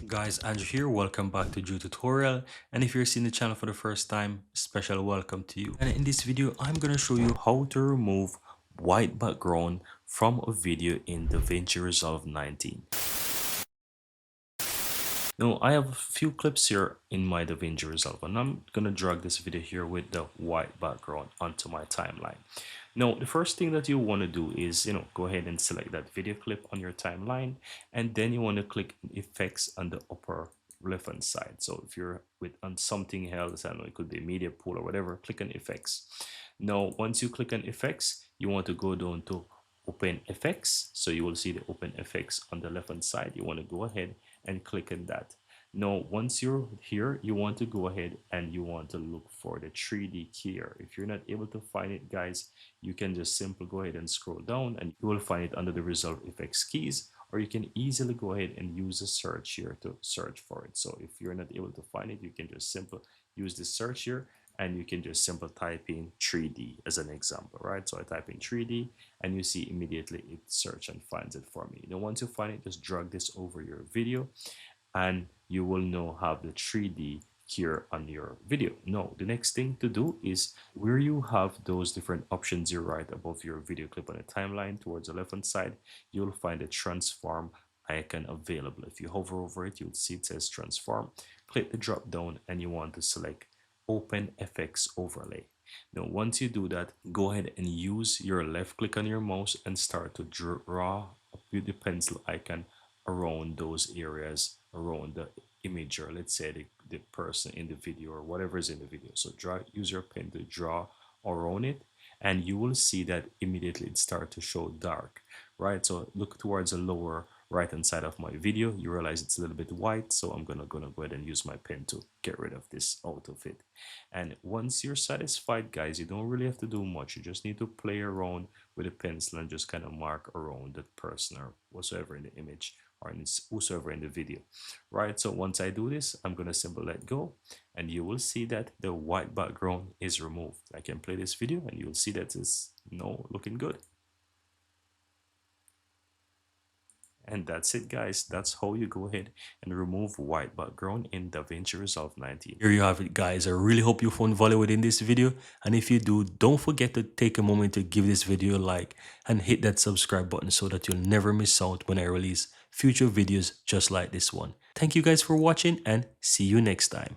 Guys, Andrew here. Welcome back to Drew Tutorial. And if you're seeing the channel for the first time, special welcome to you. And in this video, I'm going to show you how to remove white background from a video in Davinci Resolve 19. Now, I have a few clips here in my Davinci Resolve, and I'm going to drag this video here with the white background onto my timeline. Now, the first thing that you want to do is, go ahead and select that video clip on your timeline, and then you want to click effects on the upper left hand side. So if you're on something else, I don't know, it could be media pool or whatever, click on effects. Now, once you click on effects, you want to go down to open effects. So you will see the open effects on the left hand side. You want to go ahead and click on that. Now, once you're here, you want to go ahead and you want to look for the 3D keyer. If you're not able to find it, guys, you can just simply go ahead and scroll down and you will find it under the Resolve Effects keys, or you can easily go ahead and use a search here to search for it. So if you're not able to find it, you can just simply use the search here and you can just simply type in 3D as an example, right? So I type in 3D and you see immediately it search and finds it for me. Now, once you find it, just drag this over your video and you will now have the 3D here on your video. Now, the next thing to do is where you have those different options here right above your video clip on the timeline towards the left hand side, you'll find a transform icon available. If you hover over it, you'll see it says transform. Click the drop down and you want to select open FX overlay. Now, once you do that, go ahead and use your left click on your mouse and start to draw with the pencil icon around those areas around the image, or let's say the person in the video or whatever is in the video. So use your pen to draw around it and you will see that immediately it starts to show dark, right? So look towards the lower right hand side of my video. You realize it's a little bit white, so I'm gonna go ahead and use my pen to get rid of this out of it. And once you're satisfied, guys, you don't really have to do much. You just need to play around with a pencil and just kind of mark around that person or whatsoever in the image or in whosoever in the video, right? So once I do this, I'm gonna simply let go and you will see that the white background is removed. I can play this video and you'll see that it's looking good. And that's it, guys. That's how you go ahead and remove white background in Davinci Resolve 19. Here you have it, guys. I really hope you found value within this video. And if you do, don't forget to take a moment to give this video a like and hit that subscribe button so that you'll never miss out when I release future videos just like this one. Thank you guys for watching and see you next time.